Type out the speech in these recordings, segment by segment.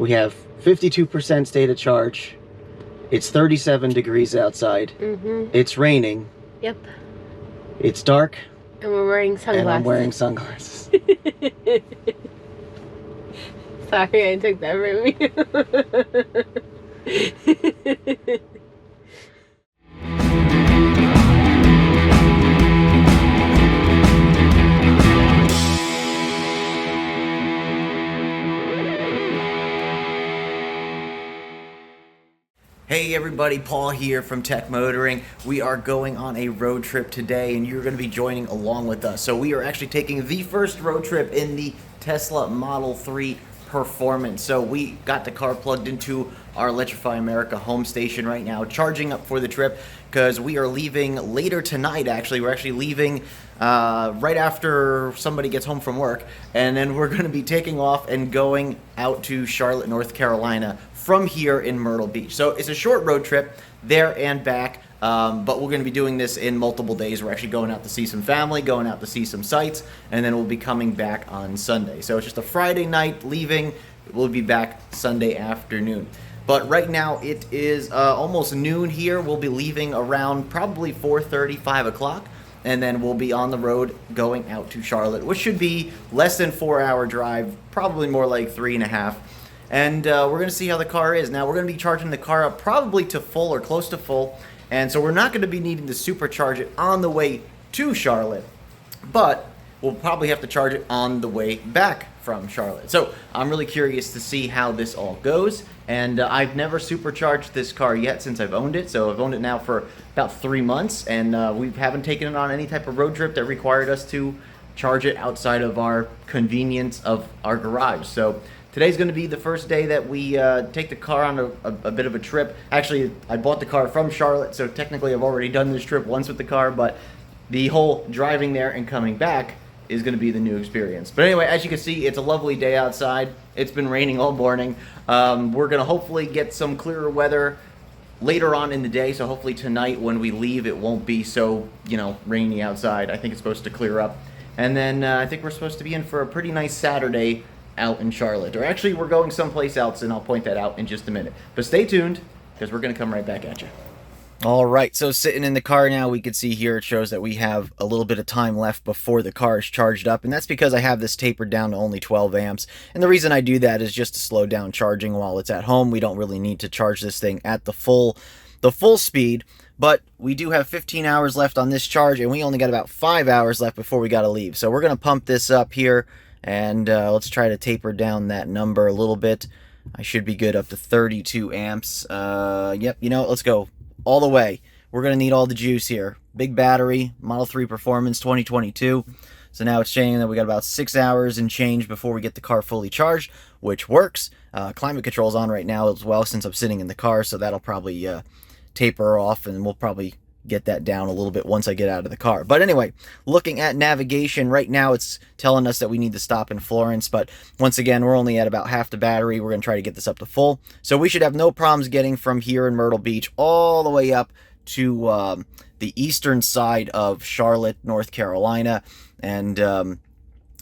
We have 52% state of charge. It's 37 degrees outside. It's raining. Yep. It's dark. And we're wearing sunglasses. And I'm wearing sunglasses. Sorry, I took that from you. Hey everybody, Paul here from Tech Motoring. We are going on a road trip today and you're going to be joining along with us. So we are actually taking the first road trip in the Tesla Model 3 Performance. So we got the car plugged into our Electrify America home station right now, charging up for the trip because we are leaving later tonight actually. We're actually leaving right after somebody gets home from work, and then we're going to be taking off and going out to Charlotte, North Carolina from here in Myrtle Beach. So it's a short road trip there and back, but we're going to be doing this in multiple days. We're actually going out to see some family, going out to see some sights, and then we'll be coming back on Sunday. So it's just a Friday night leaving. We'll be back Sunday afternoon. But right now it is almost noon here. We'll be leaving around probably 4:30, 5 o'clock. And then we'll be on the road going out to Charlotte, which should be less than 4-hour drive, probably more like 3.5. And we're going to see how the car is. Now, we're going to be charging the car up probably to full or close to full. And so we're not going to be needing to supercharge it on the way to Charlotte. But we'll probably have to charge it on the way back from Charlotte. So I'm really curious to see how this all goes. And I've never supercharged this car yet since I've owned it. So I've owned it now for about 3 months. And we haven't taken it on any type of road trip that required us to charge it outside of our convenience of our garage. So today's going to be the first day that we take the car on a bit of a trip. Actually, I bought the car from Charlotte, so technically I've already done this trip once with the car, but the whole driving there and coming back is going to be the new experience. But anyway, as you can see, it's a lovely day outside. It's been raining all morning. We're going to hopefully get some clearer weather later on in the day, so hopefully tonight when we leave it won't be so, rainy outside. I think it's supposed to clear up. And then I think we're supposed to be in for a pretty nice Saturday out in Charlotte. Or actually, we're going someplace else, and I'll point that out in just a minute. But stay tuned, because we're going to come right back at you. All right, so sitting in the car now, we can see here it shows that we have a little bit of time left before the car is charged up, and that's because I have this tapered down to only 12 amps. And the reason I do that is just to slow down charging while it's at home. We don't really need to charge this thing at the full speed, but we do have 15 hours left on this charge, and we only got about 5 hours left before we got to leave. So we're going to pump this up here, and let's try to taper down that number a little bit. I should be good up to 32 amps. Yep, let's go all the way. We're going to need all the juice here. Big battery, Model 3 Performance 2022. So now it's saying that we got about 6 hours and change before we get the car fully charged, which works. Climate control's on right now as well since I'm sitting in the car, so that'll probably taper off, and we'll probably get that down a little bit once I get out of the car. But anyway, looking at navigation, right now it's telling us that we need to stop in Florence, but once again, we're only at about half the battery. We're going to try to get this up to full. So we should have no problems getting from here in Myrtle Beach all the way up to the eastern side of Charlotte, North Carolina. And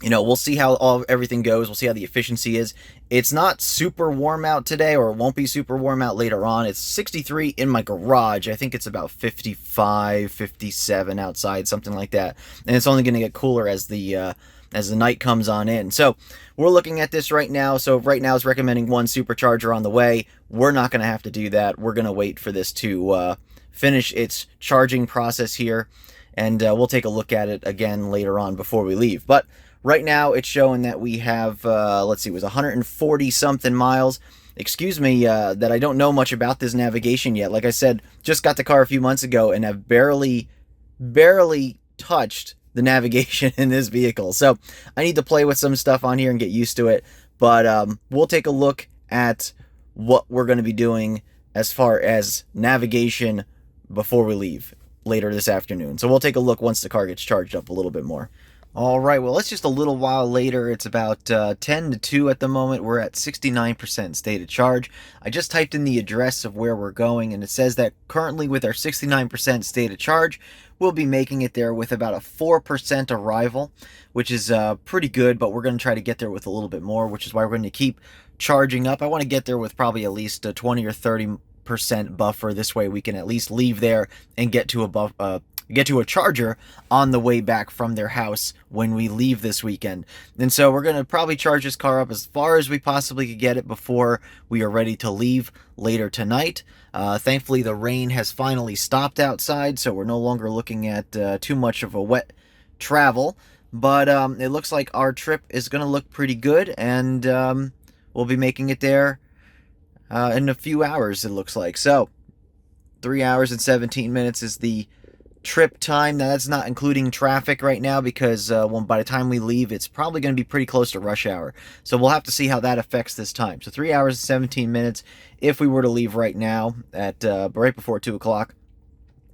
we'll see how everything goes. We'll see how the efficiency is. It's not super warm out today, or it won't be super warm out later on. It's 63 in my garage. I think it's about 55, 57 outside, something like that. And it's only going to get cooler as the night comes on in. So we're looking at this right now. So right now it's recommending one supercharger on the way. We're not going to have to do that. We're going to wait for this to finish its charging process here. And we'll take a look at it again later on before we leave. But right now, it's showing that we have, let's see, it was 140 something miles. Excuse me that I don't know much about this navigation yet. Like I said, just got the car a few months ago and have barely touched the navigation in this vehicle. So I need to play with some stuff on here and get used to it. But we'll take a look at what we're going to be doing as far as navigation before we leave later this afternoon. So we'll take a look once the car gets charged up a little bit more. All right, well, it's just a little while later. It's about 10 to 2 at the moment. We're at 69% state of charge. I just typed in the address of where we're going, and it says that currently with our 69% state of charge, we'll be making it there with about a 4% arrival, which is pretty good, but we're going to try to get there with a little bit more, which is why we're going to keep charging up. I want to get there with probably at least a 20 or 30% buffer. This way we can at least leave there and get to a charger on the way back from their house when we leave this weekend. And so we're going to probably charge this car up as far as we possibly could get it before we are ready to leave later tonight. Thankfully, the rain has finally stopped outside, so we're no longer looking at too much of a wet travel. But it looks like our trip is going to look pretty good, and we'll be making it there in a few hours, it looks like. So 3 hours and 17 minutes is the trip time. Now, that's not including traffic right now, because by the time we leave, it's probably going to be pretty close to rush hour. So we'll have to see how that affects this time. So 3 hours and 17 minutes if we were to leave right now at right before 2 o'clock.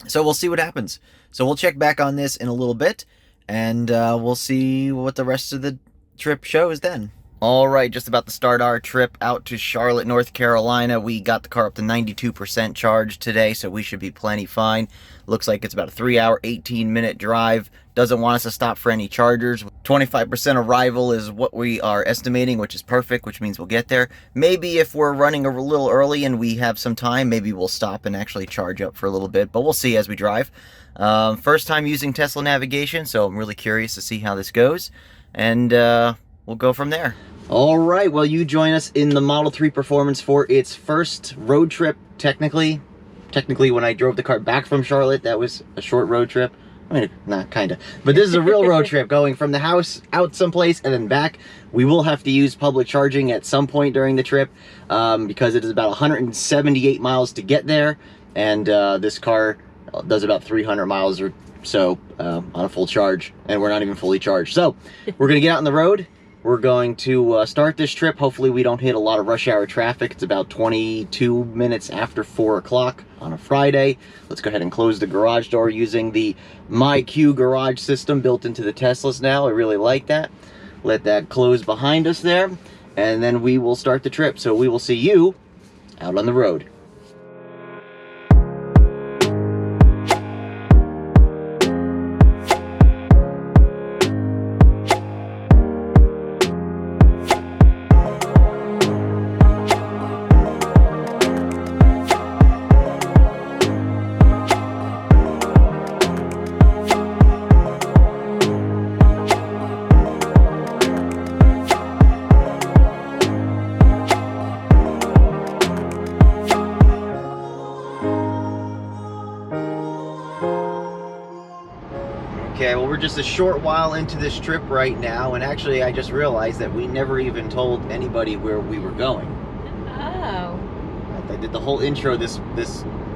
So we'll see what happens. So we'll check back on this in a little bit, and we'll see what the rest of the trip shows then. All right, just about to start our trip out to Charlotte, North Carolina. We got the car up to 92% charge today, so we should be plenty fine. Looks like it's about a 3 hour, 18-minute drive. Doesn't want us to stop for any chargers. 25% arrival is what we are estimating, which is perfect, which means we'll get there. Maybe if we're running a little early and we have some time, maybe we'll stop and actually charge up for a little bit, but we'll see as we drive. First time using Tesla navigation, so I'm really curious to see how this goes, and we'll go from there. All right, well, you join us in the Model 3 Performance for its first road trip, technically. Technically, when I drove the car back from Charlotte, that was a short road trip. I mean, not kind of. But this is a real road trip, going from the house out someplace and then back. We will have to use public charging at some point during the trip, because it is about 178 miles to get there. And this car does about 300 miles or so on a full charge, and we're not even fully charged. So we're going to get out on the road. We're going to start this trip. Hopefully we don't hit a lot of rush hour traffic. It's about 22 minutes after 4 o'clock on a Friday. Let's go ahead and close the garage door using the MyQ garage system built into the Teslas now. I really like that. Let that close behind us there, and then we will start the trip. So we will see you out on the road. Okay, well, we're just a short while into this trip right now, and actually I just realized that we never even told anybody where we were going. Oh. I did the whole intro this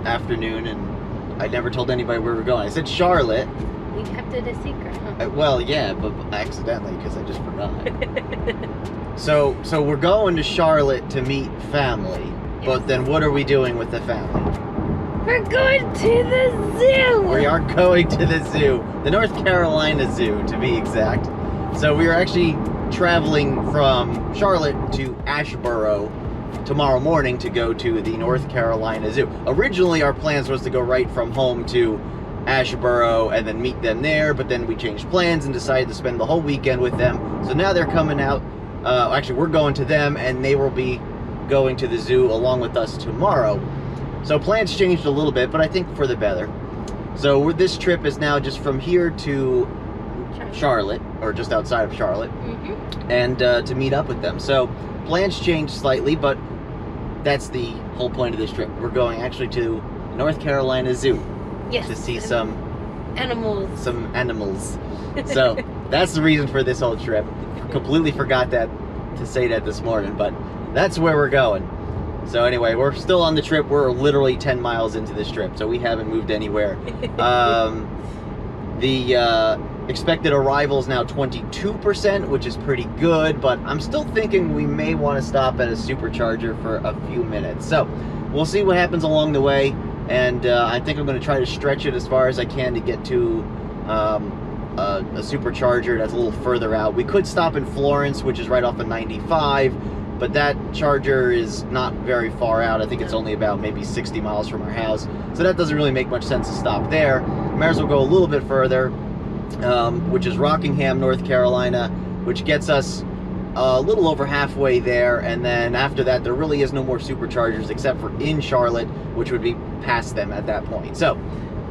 afternoon, and I never told anybody where we were going. I said Charlotte. We kept it a secret, huh? Well, yeah, but accidentally, because I just forgot. So we're going to Charlotte to meet family, yes. But then what are we doing with the family? We're going to the zoo! We are going to the zoo. The North Carolina Zoo, to be exact. So we are actually traveling from Charlotte to Asheboro tomorrow morning to go to the North Carolina Zoo. Originally, our plans was to go right from home to Asheboro and then meet them there, but then we changed plans and decided to spend the whole weekend with them. So now they're coming out. Actually, we're going to them, and they will be going to the zoo along with us tomorrow. So plans changed a little bit, but I think for the better. So this trip is now just from here to Charlotte, or just outside of Charlotte, and to meet up with them. So plans changed slightly, but that's the whole point of this trip. We're going actually to North Carolina Zoo, yes, to see some animals. So that's the reason for this whole trip. Completely forgot to say that this morning, but that's where we're going. So anyway, we're still on the trip. We're literally 10 miles into this trip, so we haven't moved anywhere. The expected arrival is now 22%, which is pretty good, but I'm still thinking we may want to stop at a supercharger for a few minutes. So we'll see what happens along the way, and I think I'm going to try to stretch it as far as I can to get to a supercharger that's a little further out. We could stop in Florence, which is right off of 95, but that charger is not very far out. I think it's only about maybe 60 miles from our house, so that doesn't really make much sense to stop there. Might as well go a little bit further, which is Rockingham, North Carolina, which gets us a little over halfway there, and then after that there really is no more superchargers except for in Charlotte, which would be past them at that point. So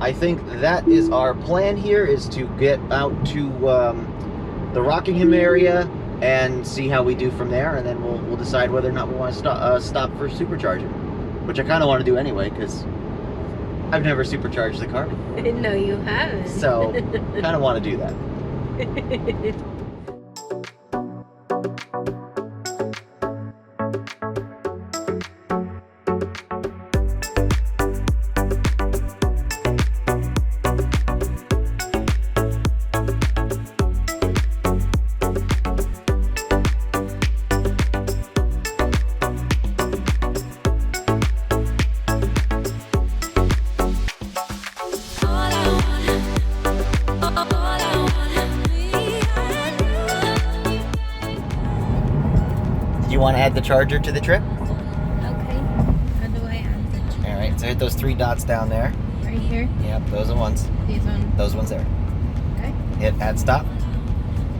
I think that is our plan here, is to get out to the Rockingham area and see how we do from there, and then we'll decide whether or not we want to stop for supercharging, which I kind of want to do anyway because I've never supercharged the car before. No, you haven't. So kind of want to do that. You want to add the charger to the trip? Okay. How do I add the charger? All right, so hit those 3 dots down there. Right here? Yep, those are the ones. These ones? Those ones there. Okay. Hit add stop.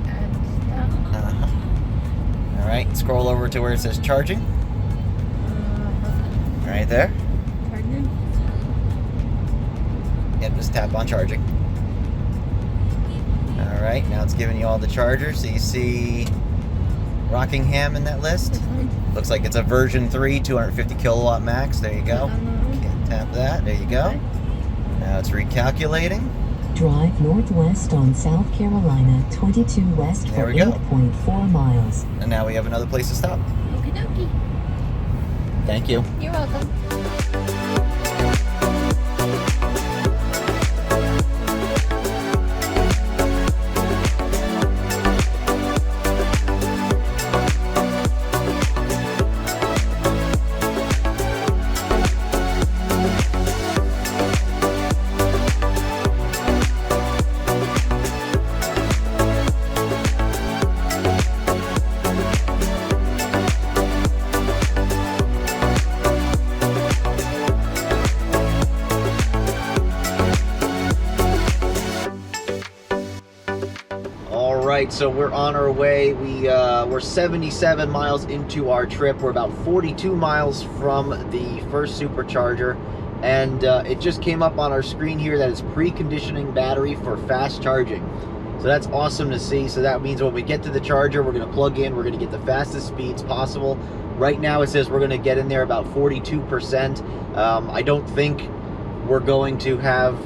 Add stuff. All right, scroll over to where it says charging. Right there. Charging? Yep, just tap on charging. All right, now it's giving you all the chargers. So you see Rockingham in that list. This one? Looks like it's a version 3, 250 kilowatt max. There you go. Okay, tap that. There you go. Okay. Now it's recalculating. Drive northwest on South Carolina 22 west There for we go. 8.4 miles. And now we have another place to stop. Okie dokie. Thank you. You're welcome. Alright, so we're on our way. We're 77 miles into our trip. We're about 42 miles from the first supercharger, and it just came up on our screen here that it's preconditioning battery for fast charging. So that's awesome to see. So that means when we get to the charger, we're going to plug in, we're going to get the fastest speeds possible. Right now it says we're going to get in there about 42%. I don't think we're going to have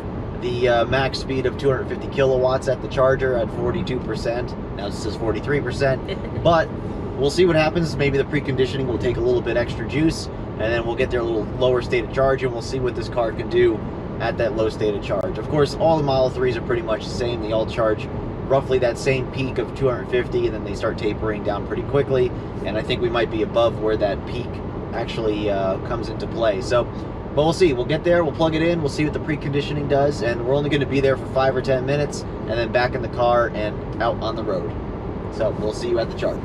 the max speed of 250 kilowatts at the charger at 42%. Now it says 43%, but we'll see what happens. Maybe the preconditioning will take a little bit extra juice, and then we'll get there a little lower state of charge, and we'll see what this car can do at that low state of charge. Of course, all the Model 3s are pretty much the same. They all charge roughly that same peak of 250, and then they start tapering down pretty quickly, and I think we might be above where that peak actually comes into play. So, but we'll see. We'll get there, we'll plug it in, we'll see what the preconditioning does, and we're only going to be there for 5 or 10 minutes, and then back in the car and out on the road. So we'll see you at the charger.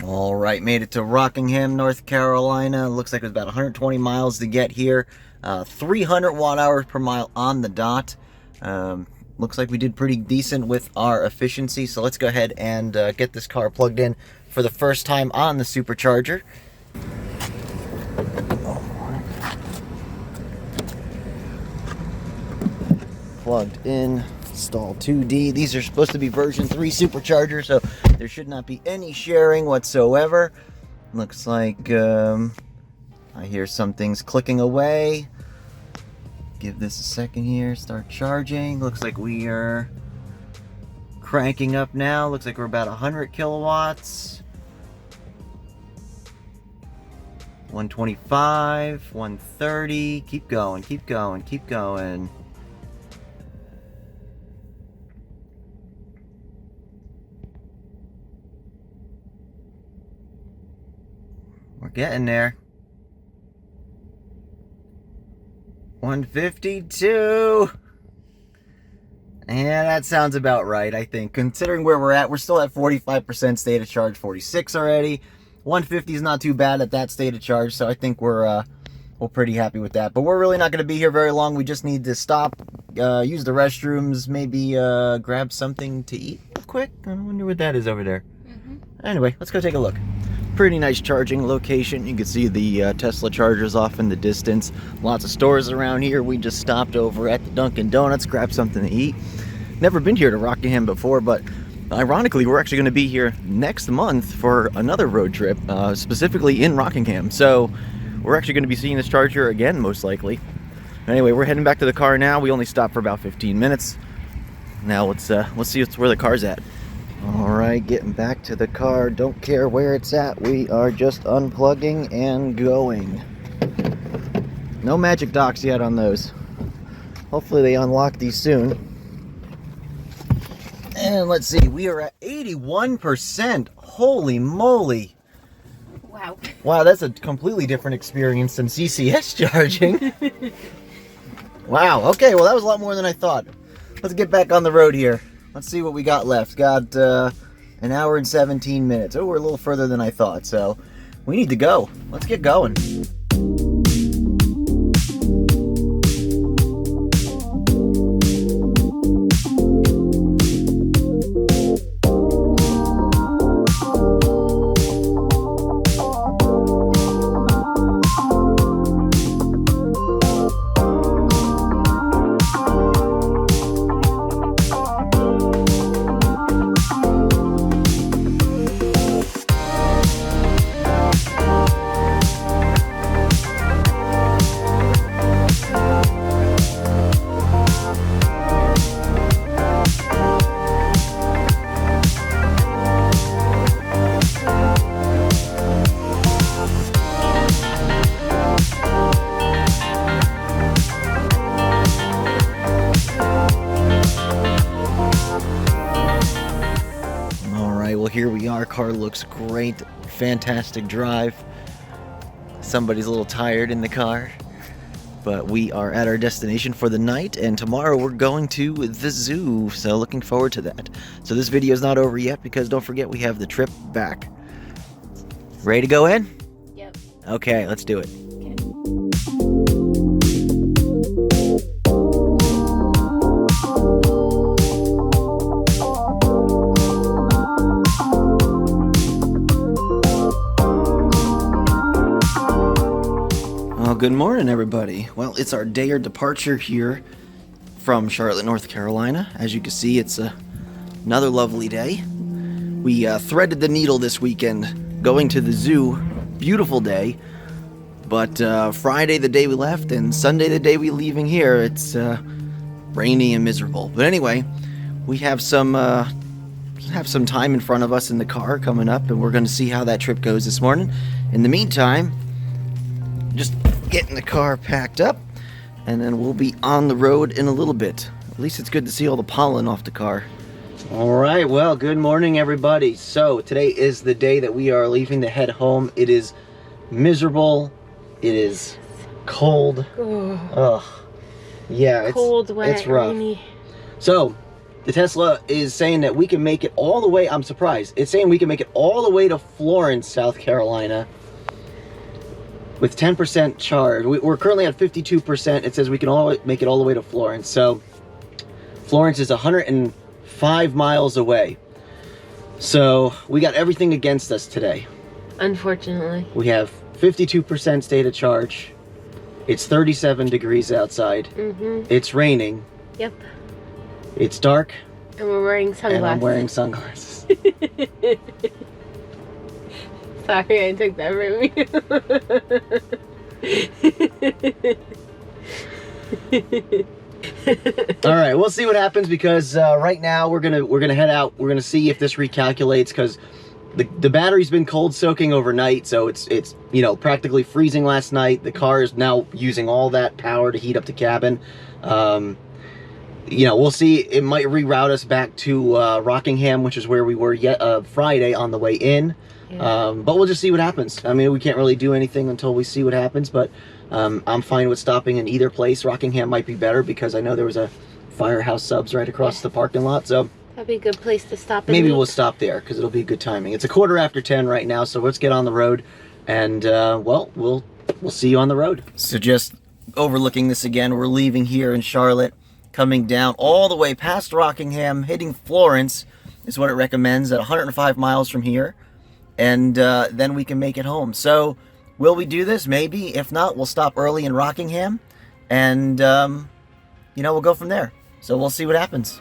Alright, made it to Rockingham, North Carolina. Looks like it was about 120 miles to get here. 300 watt hours per mile on the dot. Looks like we did pretty decent with our efficiency. So let's go ahead and get this car plugged in for the first time on the Supercharger. Plugged in. Install 2D. These are supposed to be version 3 superchargers, so there should not be any sharing whatsoever. Looks like I hear some things clicking away. Give this a second here. Start charging. Looks like we are cranking up now. Looks like we're about 100 kilowatts. 125, 130. Keep going, keep going, keep going. We're getting there. 152. Yeah, that sounds about right, I think. Considering where we're at, we're still at 45% state of charge, 46 already. 150 is not too bad at that state of charge, so I think we're pretty happy with that. But we're really not going to be here very long. We just need to stop, use the restrooms, maybe grab something to eat real quick. I wonder what that is over there. Anyway, let's go take a look. Pretty nice charging location. You can see the Tesla chargers off in the distance. Lots of stores around here. We just stopped over at the Dunkin' Donuts, grabbed something to eat. Never been here to Rockingham before, but ironically, we're actually going to be here next month for another road trip, specifically in Rockingham. So we're actually going to be seeing this charger again, most likely. Anyway, we're heading back to the car now. We only stopped for about 15 minutes. Now let's see where the car's at. All right, getting back to the car. Don't care where it's at. We are just unplugging and going. No magic docks yet on those. Hopefully they unlock these soon. And let's see, we are at 81%. Holy moly. Wow. Wow, that's a completely different experience than CCS charging. Wow, okay, well that was a lot more than I thought. Let's get back on the road here. Let's see what we got left. Got an hour and 17 minutes. Oh, we're a little further than I thought, so we need to go. Let's get going. Here we are. Car looks great. Fantastic drive. Somebody's a little tired in the car, but we are at our destination for the night, and tomorrow we're going to the zoo, so looking forward to that. So this video is not over yet because don't forget we have the trip back. Ready to go in? Yep. Okay, let's do it. Good morning, everybody. Well, it's our day of departure here from Charlotte, North Carolina. As you can see, it's another lovely day. We threaded the needle this weekend going to the zoo. Beautiful day. But Friday, the day we left, and Sunday, the day we're leaving here, it's rainy and miserable. But anyway, we have some time in front of us in the car coming up, and we're going to see how that trip goes this morning. In the meantime, just getting the car packed up, and then we'll be on the road in a little bit. At least it's good to see all the pollen off the car. All right, well, good morning, everybody. So today is the day that we are leaving to head home. It is miserable. It is cold. Ugh. Yeah, Cold, wet, it's rough. rainy. So the Tesla is saying that we can make it all the way. I'm surprised. It's saying we can make it all the way to Florence, South Carolina, with 10% charge. We're currently at 52%. It says we can make it all the way to Florence. So Florence is 105 miles away. So we got everything against us today. Unfortunately. We have 52% state of charge. It's 37 degrees outside. It's raining. Yep. It's dark. And we're wearing sunglasses. And I'm wearing sunglasses. Sorry, I took that from you. All right, we'll see what happens because right now we're gonna head out. We're gonna see if this recalculates because the battery's been cold soaking overnight, so it's you know, practically freezing last night. The car is now using all that power to heat up the cabin. You know, we'll see. It might reroute us back to Rockingham, which is where we were Friday on the way in. Yeah. But we'll just see what happens. I mean, we can't really do anything until we see what happens, but I'm fine with stopping in either place. Rockingham might be better because I know there was a Firehouse Subs right across the parking lot, so That'd be a good place to stop. maybe we'll stop there because it'll be good timing. It's 10:15 right now, so let's get on the road, and well, we'll see you on the road. So just overlooking this again, we're leaving here in Charlotte, coming down all the way past Rockingham, hitting Florence is what it recommends at 105 miles from here, and then we can make it home. So will we do this? Maybe. If not, we'll stop early in Rockingham, and you know, we'll go from there. So we'll see what happens.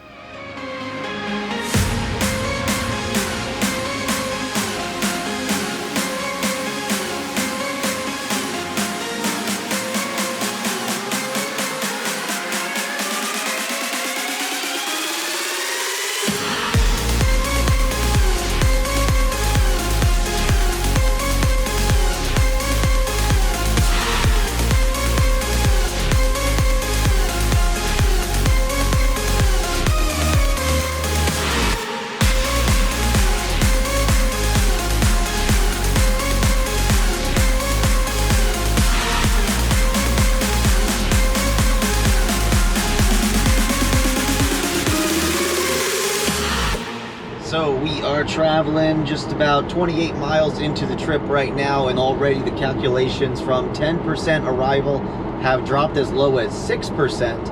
So we are traveling just about 28 miles into the trip right now, and already the calculations from 10% arrival have dropped as low as 6%,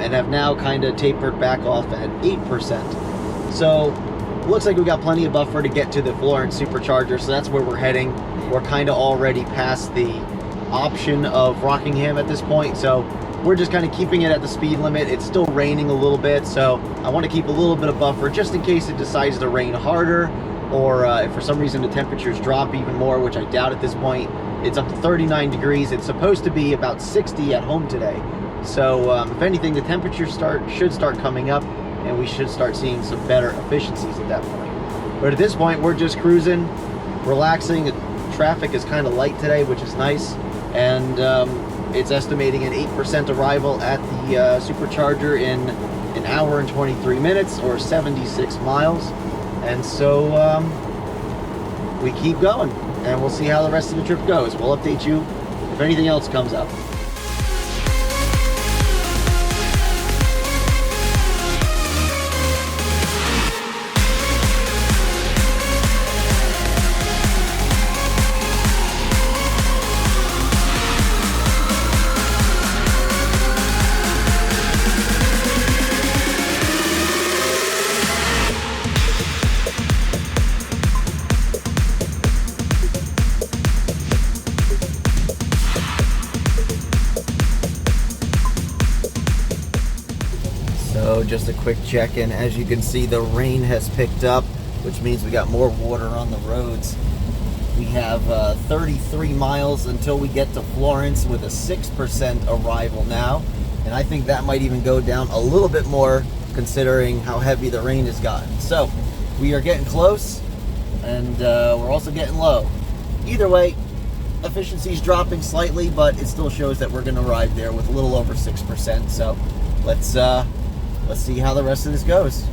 and have now kind of tapered back off at 8%. So looks like we got plenty of buffer to get to the Florence Supercharger, so that's where we're heading. We're kind of already past the option of Rockingham at this point, so we're just kind of keeping it at the speed limit. It's still raining a little bit, so I want to keep a little bit of buffer just in case it decides to rain harder, or if for some reason the temperatures drop even more, which I doubt at this point. It's up to 39 degrees. It's supposed to be about 60 at home today. So if anything, the temperatures should start coming up, and we should start seeing some better efficiencies at that point. But at this point, we're just cruising, relaxing. Traffic is kind of light today, which is nice, and it's estimating an 8% arrival at the Supercharger in an hour and 23 minutes, or 76 miles. And so we keep going, and we'll see how the rest of the trip goes. We'll update you if anything else comes up. So just a quick check-in. As you can see, the rain has picked up, which means we got more water on the roads. We have 33 miles until we get to Florence with a 6% arrival now. And I think that might even go down a little bit more considering how heavy the rain has gotten. So we are getting close, and we're also getting low. Either way, efficiency's dropping slightly, but it still shows that we're going to arrive there with a little over 6%. So let's see how the rest of this goes.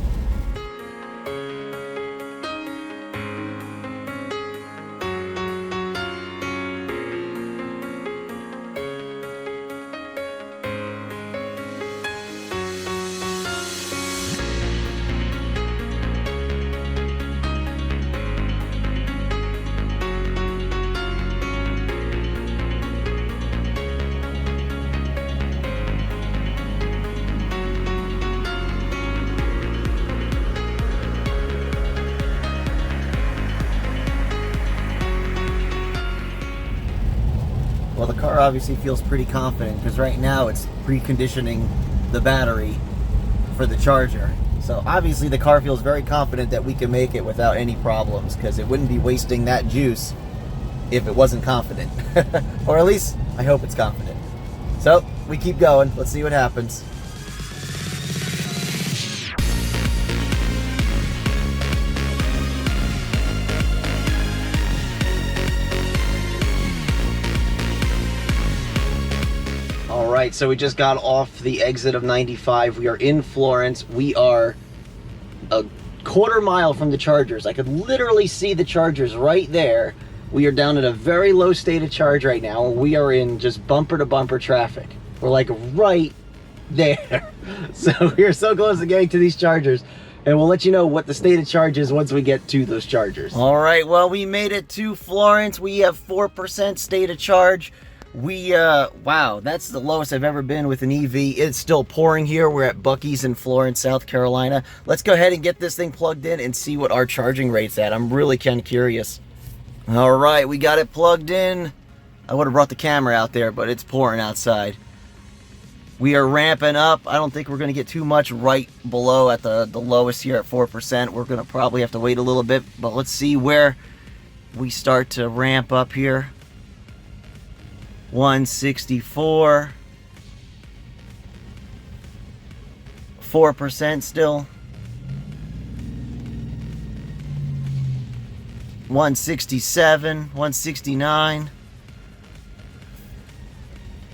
Well, the car obviously feels pretty confident because right now it's preconditioning the battery for the charger. So obviously the car feels very confident that we can make it without any problems, because it wouldn't be wasting that juice if it wasn't confident. Or at least I hope it's confident. So we keep going. Let's see what happens. All right, so we just got off the exit of 95. We are in Florence. We are a quarter mile from the chargers. I could literally see the chargers right there. We are down at a very low state of charge right now. We are in just bumper to bumper traffic. We're like right there. So we are so close to getting to these chargers, and we'll let you know what the state of charge is once we get to those chargers. All right, well, we made it to Florence. We have 4% state of charge. Wow, that's the lowest I've ever been with an EV. It's still pouring here. We're at Buc-ee's in Florence, South Carolina. Let's go ahead and get this thing plugged in and see what our charging rate's at. I'm really kind of curious. All right, we got it plugged in. I would have brought the camera out there, but it's pouring outside. We are ramping up. I don't think we're going to get too much right below at the lowest here at 4%. We're going to probably have to wait a little bit, but let's see where we start to ramp up here. 164, 4% still. 167, 169.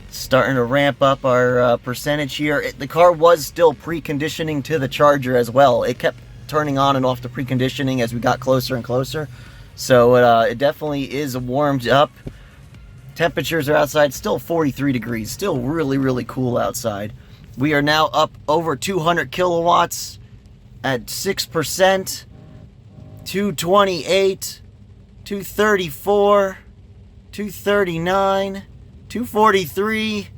Starting to ramp up our percentage here. The car was still preconditioning to the charger as well. It kept turning on and off the preconditioning as we got closer and closer. So it definitely is warmed up. Temperatures are outside still 43 degrees, still really, really cool outside. We are now up over 200 kilowatts at 6%, 228, 234, 239, 243,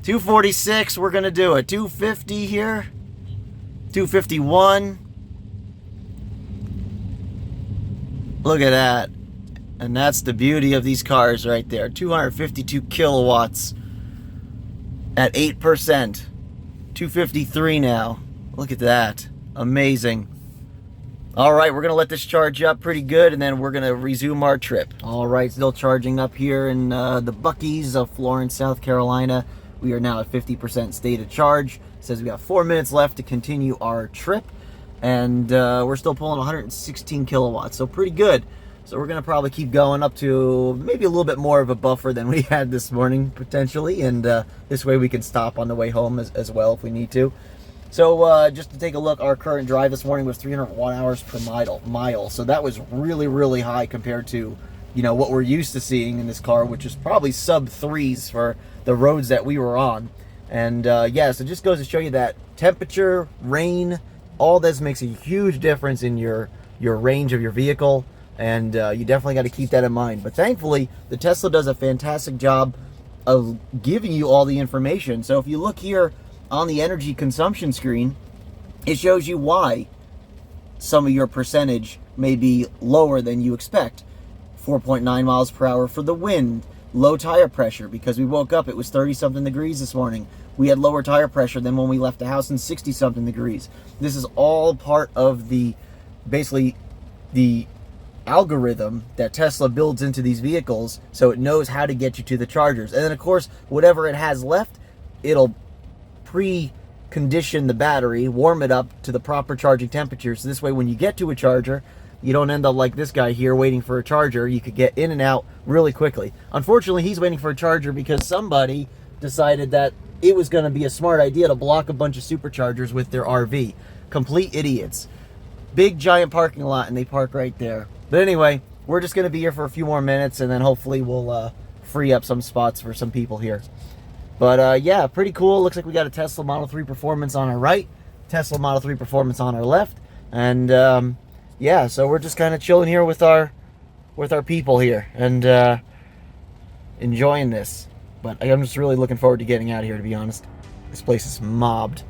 246. We're going to do it. 250 here, 251. Look at that. And that's the beauty of these cars right there. 252 kilowatts at 8%. 253 now. Look at that. Amazing. All right, we're going to let this charge up pretty good, and then we're going to resume our trip. All right, still charging up here in the Buc-ee's of Florence, South Carolina. We are now at 50% state of charge. It says we got 4 minutes left to continue our trip, and we're still pulling 116 kilowatts, so pretty good. So we're going to probably keep going up to maybe a little bit more of a buffer than we had this morning, potentially. And this way we can stop on the way home as well if we need to. So just to take a look, our current drive this morning was 301 hours per mile. So that was really, really high compared to, you know, what we're used to seeing in this car, which is probably sub 3s for the roads that we were on. And yeah, so it just goes to show you that temperature, rain, all this makes a huge difference in your range of your vehicle. And you definitely got to keep that in mind. But thankfully, the Tesla does a fantastic job of giving you all the information. So if you look here on the energy consumption screen, it shows you why some of your percentage may be lower than you expect. 4.9 miles per hour for the wind. Low tire pressure, because we woke up, it was 30-something degrees this morning. We had lower tire pressure than when we left the house in 60-something degrees. This is all part of basically the algorithm that Tesla builds into these vehicles, so it knows how to get you to the chargers. And then of course, whatever it has left, it'll pre-condition the battery, warm it up to the proper charging temperature, so this way when you get to a charger, you don't end up like this guy here waiting for a charger. You could get in and out really quickly. Unfortunately, he's waiting for a charger because somebody decided that it was going to be a smart idea to block a bunch of superchargers with their RV. Complete idiots. Big giant parking lot, and they park right there. But anyway, we're just going to be here for a few more minutes, and then hopefully we'll free up some spots for some people here. But yeah, pretty cool. Looks like we got a Tesla Model 3 Performance on our right, Tesla Model 3 Performance on our left, and yeah, so we're just kind of chilling here with our people here and enjoying this. But I'm just really looking forward to getting out of here, to be honest. This place is mobbed.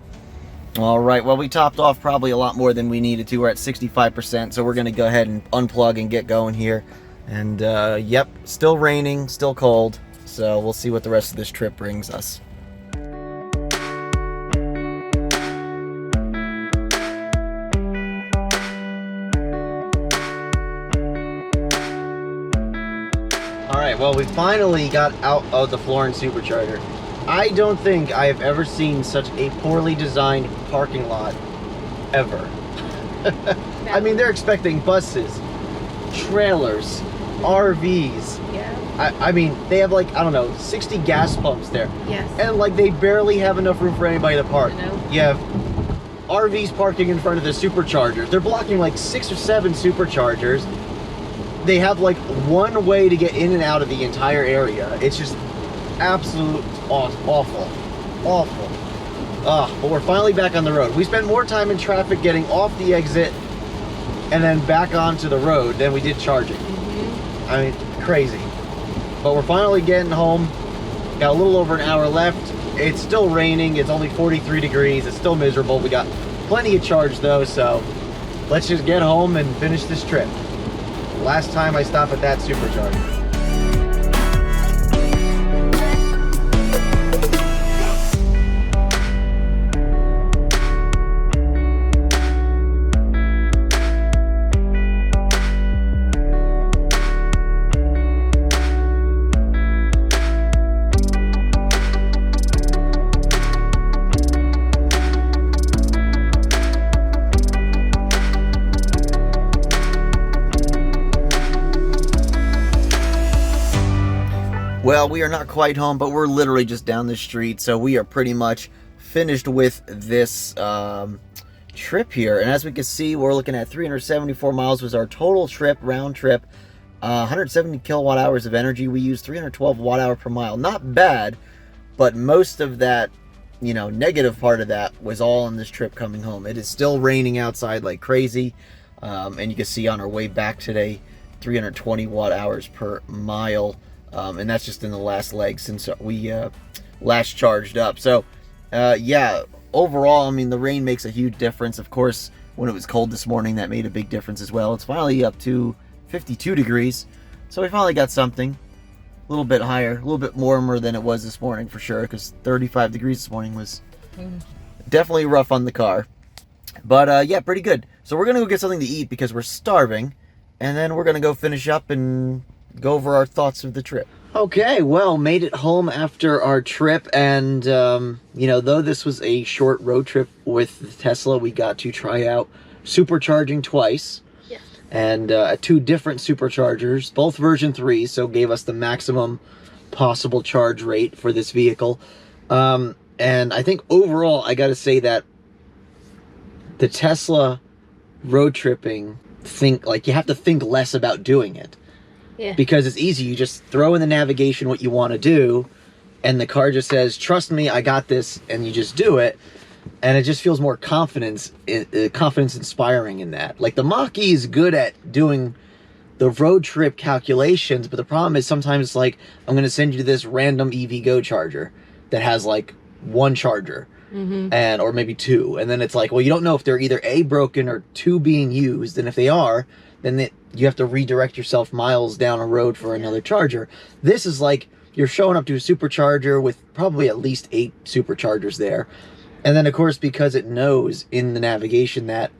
All right, well, we topped off probably a lot more than we needed to. We're at 65%, so we're going to go ahead and unplug and get going here. And, yep, still raining, still cold, so we'll see what the rest of this trip brings us. right, well, we finally got out of the Florence Supercharger. I don't think I have ever seen such a poorly designed parking lot ever. I mean, they're expecting buses, trailers, RVs. Yeah. I mean, they have like, I don't know, 60 gas pumps there. Yes. And like, they barely have enough room for anybody to park. I know. You have RVs parking in front of the superchargers. They're blocking like 6 or 7 superchargers. They have like one way to get in and out of the entire area. It's just absolute awful. But we're finally back on the road. We spent more time in traffic getting off the exit and then back onto the road than we did charging. I mean, crazy. But we're finally getting home. Got a little over an hour left. It's still raining. It's only 43 degrees. It's still miserable. We got plenty of charge though, so let's just get home and finish this trip. Last time I stopped at that supercharger. Well, we are not quite home, but we're literally just down the street, so we are pretty much finished with this trip here. And as we can see, we're looking at 374 miles was our total trip, round trip. 170 kilowatt hours of energy. We used 312 watt hour per mile. Not bad, but most of that, you know, negative part of that was all on this trip coming home. It is still raining outside like crazy, and you can see on our way back today, 320 watt hours per mile. And that's just in the last leg since we last charged up. So, yeah, overall, I mean, the rain makes a huge difference. Of course, when it was cold this morning, that made a big difference as well. It's finally up to 52 degrees. So we finally got something a little bit higher, a little bit warmer than it was this morning for sure, because 35 degrees this morning was definitely rough on the car. But, yeah, pretty good. So we're going to go get something to eat because we're starving. And then we're going to go finish up and go over our thoughts of the trip. Okay, well, made it home after our trip, and you know, though this was a short road trip with the Tesla, we got to try out supercharging twice. Yes. And 2 different superchargers, both version 3, so gave us the maximum possible charge rate for this vehicle. And I think overall, I gotta say that the Tesla road tripping, you have to think less about doing it. Yeah. Because it's easy. You just throw in the navigation what you want to do, and the car just says, trust me, I got this, and you just do it. And it just feels more confidence inspiring in that. Like, the Mach-E is good at doing the road trip calculations, but the problem is sometimes it's like, I'm going to send you to this random EVgo charger that has like 1 charger. And or maybe 2. And then it's like, well, you don't know if they're either A, broken, or 2 being used. And if they are, then you have to redirect yourself miles down a road for another charger. This is like, you're showing up to a supercharger with probably at least 8 superchargers there. And then, of course, because it knows in the navigation that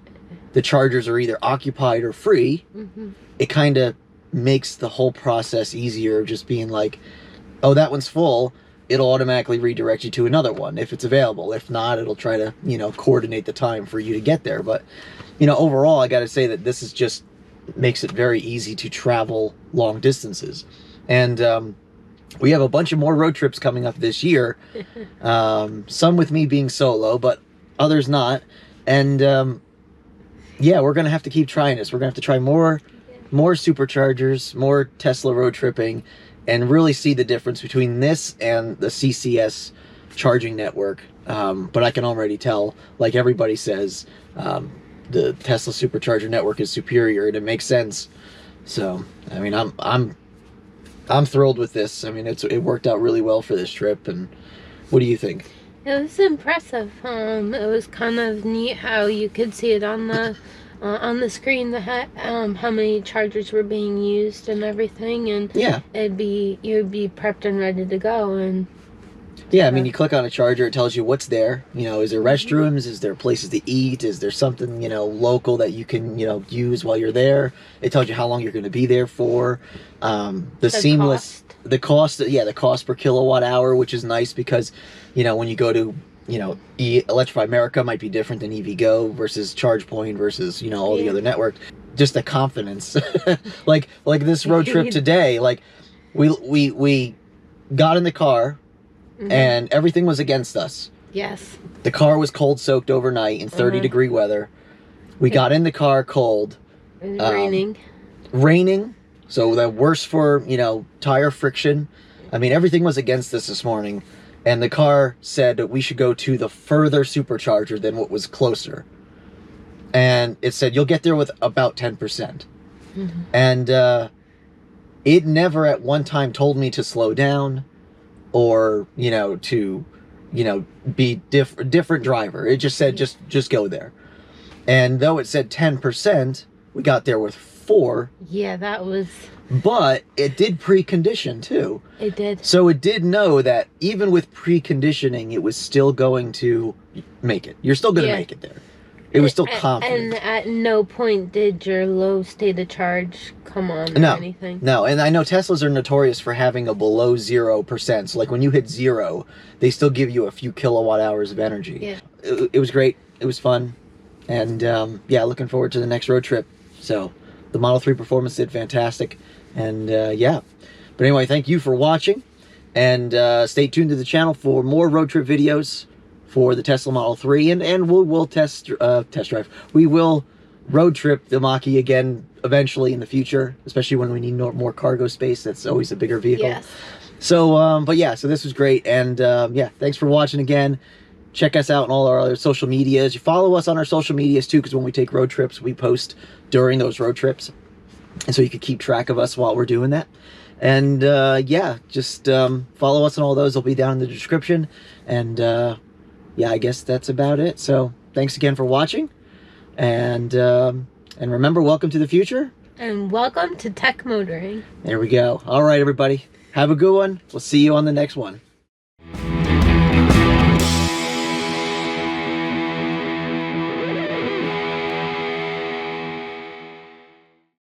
the chargers are either occupied or free, it kind of makes the whole process easier of just being like, oh, that one's full. It'll automatically redirect you to another one if it's available. If not, it'll try to, you know, coordinate the time for you to get there. But, you know, overall, I got to say that this is just makes it very easy to travel long distances. And we have a bunch of more road trips coming up this year. Some with me being solo, but others not. And yeah, we're going to have to keep trying this. We're going to have to try more superchargers, more Tesla road tripping, and really see the difference between this and the CCS charging network. But I can already tell, like everybody says, the Tesla supercharger network is superior, and it makes sense. So, I mean, I'm thrilled with this. I mean, it worked out really well for this trip. And what do you think? It was impressive. It was kind of neat how you could see it on the screen, how many chargers were being used and everything, and yeah, you'd be prepped and ready to go. And yeah, I mean, you click on a charger, it tells you what's there. You know, is there restrooms? Is there places to eat? Is there something, you know, local that you can, you know, use while you're there? It tells you how long you're going to be there for. The seamless, the cost per kilowatt hour, which is nice because, you know, when you go to, you know, Electrify America might be different than EVgo versus ChargePoint versus, you know, all the other networks. Just the confidence, like this road trip today, like we got in the car and everything was against us. Yes. The car was cold soaked overnight in 30-degree weather. We got in the car cold. It was Raining. So the worse for, you know, tire friction. I mean, everything was against us this morning. And the car said that we should go to the further supercharger than what was closer. And it said, you'll get there with about 10%. And it never at one time told me to slow down or, you know, to, you know, be different driver. It just said, just go there. And though it said 10%, we got there with 4. Yeah, that was... But it did precondition too. It did. So it did know that even with preconditioning, it was still going to make it. You're still going to make it there. It was still confident. And at no point did your low state of charge come on or anything. No, and I know Teslas are notorious for having a below 0%. So like when you hit 0, they still give you a few kilowatt hours of energy. Yeah. It was great. It was fun. And yeah, looking forward to the next road trip. So the Model 3 performance did fantastic. And yeah. But anyway, thank you for watching. And stay tuned to the channel for more road trip videos for the Tesla Model 3. And we'll test drive. We will road trip the Mach-E again eventually in the future, especially when we need more cargo space. That's always a bigger vehicle. Yes. So, but yeah, so this was great. And yeah, thanks for watching again. Check us out on all our other social medias. You follow us on our social medias too, because when we take road trips, we post during those road trips. And so you can keep track of us while we're doing that. And yeah, just follow us on all those. They'll be down in the description. And yeah, I guess that's about it. So thanks again for watching. And remember, welcome to the future. And welcome to Tech Motoring. There we go. All right, everybody. Have a good one. We'll see you on the next one.